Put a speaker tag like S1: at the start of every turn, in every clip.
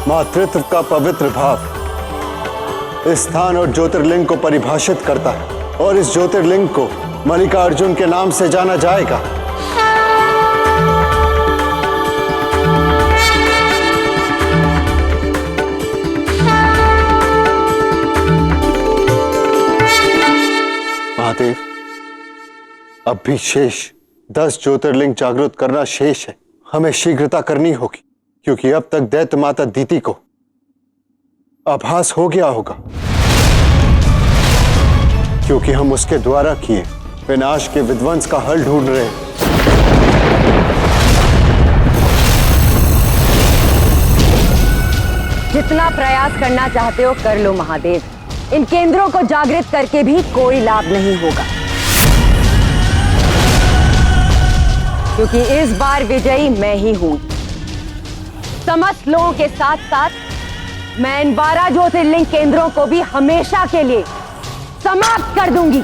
S1: मातृत्व का पवित्र भाव इस स्थान और ज्योतिर्लिंग को परिभाषित करता है और इस ज्योतिर्लिंग को मल्लिकार्जुन के नाम से जाना जाएगा। महादेव, अब भी शेष 10 ज्योतिर्लिंग जागृत करना शेष है। हमें शीघ्रता करनी होगी क्योंकि अब तक दैत्य माता दीति को आभास हो गया होगा, क्योंकि हम उसके द्वारा किए विनाश के विध्वंस का हल ढूंढ रहे हैं।
S2: जितना प्रयास करना चाहते हो कर लो महादेव। इन केंद्रों को जागृत करके भी कोई लाभ नहीं होगा, क्योंकि इस बार विजयी मैं ही हूं। समस्त लोगों के साथ साथ मैं इन 12 ज्योतिर्लिंग केंद्रों को भी हमेशा के लिए समाप्त कर दूंगी।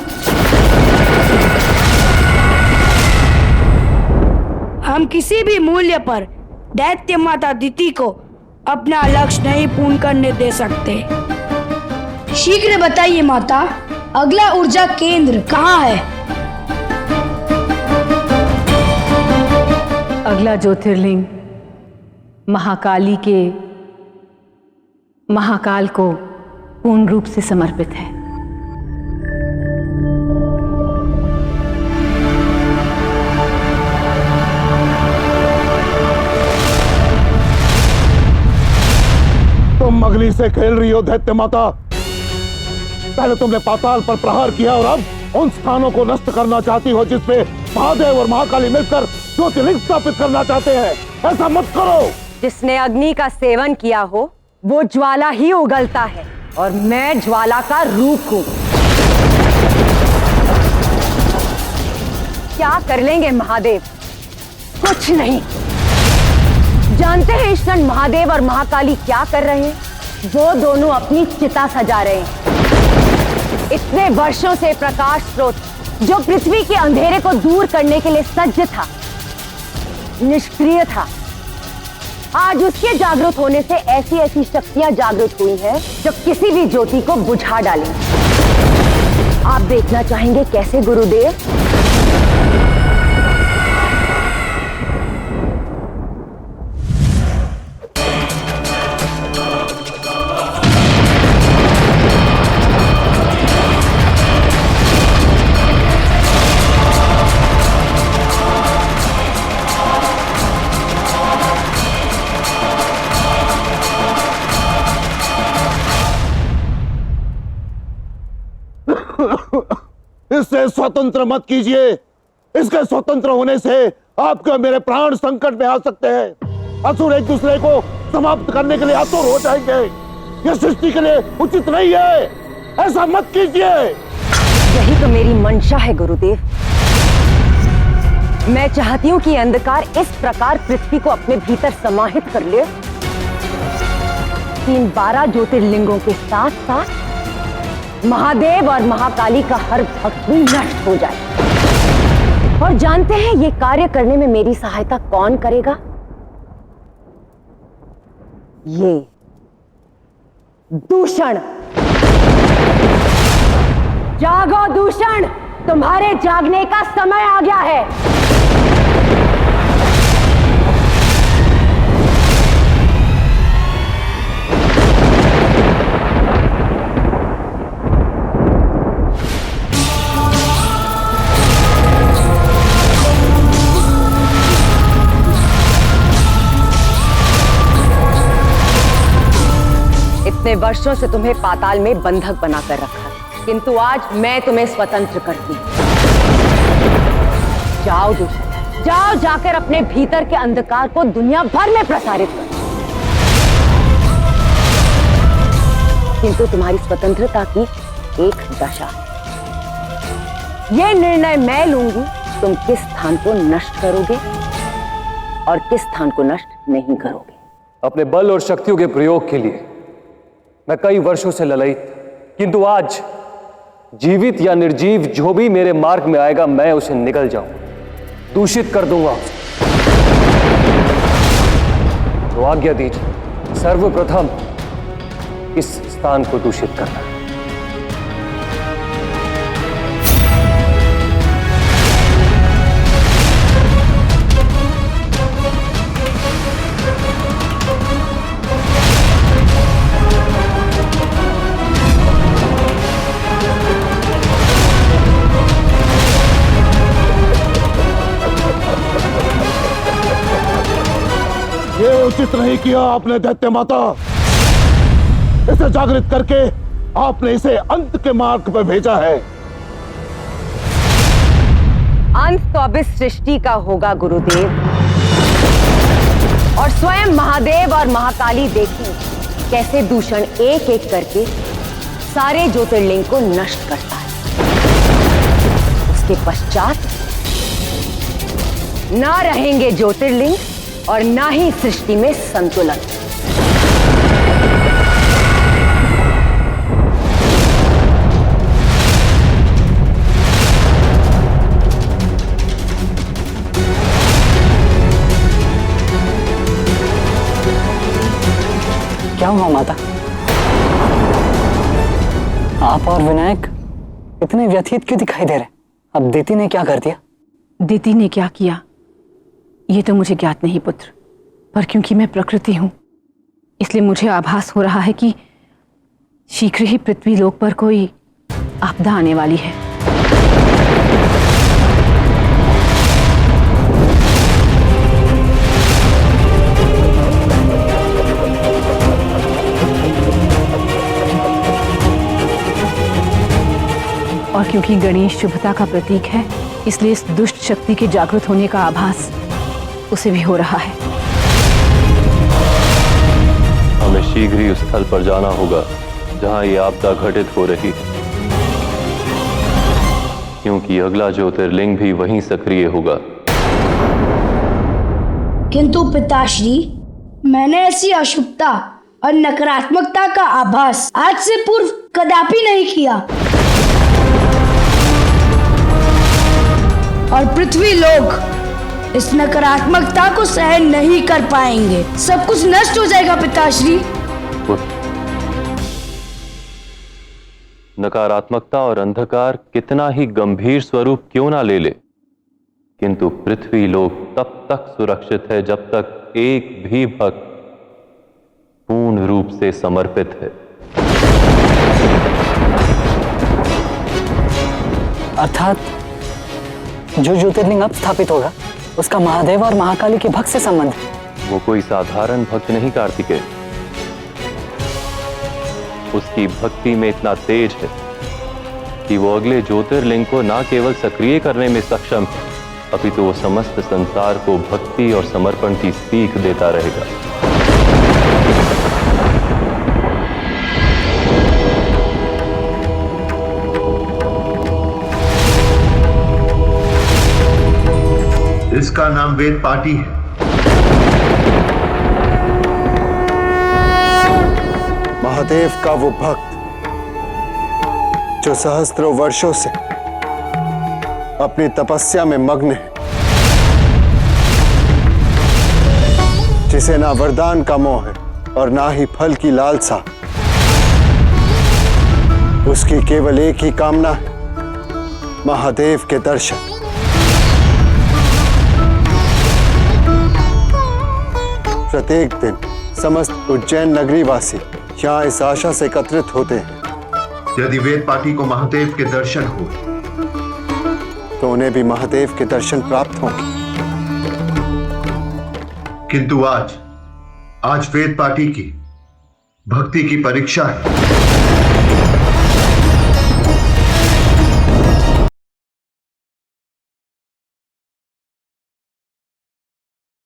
S3: हम किसी भी मूल्य पर दैत्य माता दीति को अपना लक्ष्य नहीं पूर्ण करने दे सकते। शीघ्र बताइए माता, अगला ऊर्जा केंद्र कहाँ है?
S2: अगला ज्योतिर्लिंग महाकाली के महाकाल को पूर्ण रूप से समर्पित है।
S4: तुम अग्नि से खेल रही हो दैत्य माता। पहले तुमने पाताल पर प्रहार किया और अब उन स्थानों को नष्ट करना चाहती हो जिसपे महादेव और महाकाली मिलकर ज्योतिर्लिंग स्थापित करना चाहते हैं। ऐसा मत करो।
S2: जिसने अग्नि का सेवन किया हो वो ज्वाला ही उगलता है और मैं ज्वाला का रूप हूं। क्या कर लेंगे महादेव? कुछ नहीं। जानते हैं इस क्षण महादेव और महाकाली क्या कर रहे हैं? वो दोनों अपनी चिता सजा रहे हैं। इतने वर्षों से प्रकाश स्रोत जो पृथ्वी के अंधेरे को दूर करने के लिए सज्ज था, निष्क्रिय था, आज उसके जागृत होने से ऐसी ऐसी शक्तियां जागृत हुई हैं जो किसी भी ज्योति को बुझा डालेंगी। आप देखना चाहेंगे कैसे गुरुदेव?
S4: इससे स्वतंत्र मत कीजिए। इसके स्वतंत्र होने से आपके मेरे प्राण संकट में आ सकते हैं। असुर एक दूसरे को समाप्त करने के लिए आतुर हो जाएंगे। यह सृष्टि के लिए उचित नहीं है। ऐसा मत कीजिए।
S2: यही तो मेरी मंशा है गुरुदेव। मैं चाहती हूं कि अंधकार इस प्रकार पृथ्वी को अपने भीतर समाहित कर ले कि इन 12 ज्योतिर्लिंगों के साथ साथ महादेव और महाकाली का हर भक्त भी नष्ट हो जाए। और जानते हैं ये कार्य करने में मेरी सहायता कौन करेगा? ये दूषण। जागो दूषण, तुम्हारे जागने का समय आ गया है। इतने वर्षों से तुम्हें पाताल में बंधक बनाकर रखा है, किंतु आज मैं तुम्हें स्वतंत्र करती हूं। जाओ दूषण, जाओ जाकर अपने भीतर के अंधकार को दुनिया भर में प्रसारित करो। किंतु तुम्हारी स्वतंत्रता की एक दशा है। ये निर्णय मैं लूंगी तुम किस स्थान को नष्ट करोगे और किस स्थान को नष्ट नहीं करोगे।
S5: अपने बल और शक्तियों के प्रयोग के लिए मैं कई वर्षों से ललायित था, किंतु आज जीवित या निर्जीव जो भी मेरे मार्ग में आएगा मैं उसे निगल जाऊंगा, दूषित कर दूंगा उसे। तो आज्ञा दीजिए, सर्वप्रथम इस स्थान को दूषित करना है।
S4: ये उचित नहीं किया आपने दैत्य माता। इसे जागृत करके आपने इसे अंत के मार्ग पर भेजा है।
S2: अंत तो अब इस सृष्टि का होगा गुरुदेव, और स्वयं महादेव और महाकाली देखें कैसे दूषण एक एक करके सारे ज्योतिर्लिंग को नष्ट करता है। उसके पश्चात ना रहेंगे ज्योतिर्लिंग और ना ही सृष्टि में संतुलन।
S6: क्या हुआ माता? आप और विनायक इतने व्यथित क्यों दिखाई दे रहे? अब दीति ने क्या कर दिया?
S7: दीति ने क्या किया ये तो मुझे ज्ञात नहीं पुत्र, पर क्योंकि मैं प्रकृति हूं इसलिए मुझे आभास हो रहा है कि शीघ्र ही पृथ्वी लोक पर कोई आपदा आने वाली है। और क्योंकि गणेश शुभता का प्रतीक है इसलिए इस दुष्ट शक्ति के जागृत होने का आभास उसे भी हो रहा है।
S5: हमें शीघ्र ही उस स्थल पर जाना होगा जहां ये आपदा घटित हो रही है, क्योंकि अगला ज्योतिर्लिंग भी वहीं सक्रिय होगा।
S3: किंतु पिताश्री, मैंने ऐसी अशुभता और नकारात्मकता का आभास आज से पूर्व कदापि नहीं किया। और पृथ्वी लोग इस नकारात्मकता को सहन नहीं कर पाएंगे। सब कुछ नष्ट हो जाएगा पिताश्री।
S5: नकारात्मकता और अंधकार कितना ही गंभीर स्वरूप क्यों ना ले ले, किंतु पृथ्वी लोक तब तक सुरक्षित है जब तक एक भी भक्त पूर्ण रूप से समर्पित है।
S6: अर्थात जो ज्योतिर्लिंग अब स्थापित होगा उसका महादेव और महाकाली के भक्त से संबंध है।
S5: वो कोई साधारण भक्त नहीं कार्तिकेय, उसकी भक्ति में इतना तेज है कि वो अगले ज्योतिर्लिंग को ना केवल सक्रिय करने में सक्षम है, अपितु वो समस्त संसार को भक्ति और समर्पण की सीख देता रहेगा।
S1: इसका नाम वेद पाटी है। महादेव का वो भक्त जो सहस्त्रों वर्षों से अपनी तपस्या में मग्न है, जिसे ना वरदान का मोह है और ना ही फल की लालसा। उसकी केवल एक ही कामना है, महादेव के दर्शन। प्रत्येक दिन समस्त उज्जैन नगरी वासी यहाँ इस आशा से एकत्रित होते हैं, यदि वेद पाटी को महादेव के दर्शन हुए तो उन्हें भी महादेव के दर्शन प्राप्त होंगे। किंतु आज वेद पाटी की भक्ति की परीक्षा है।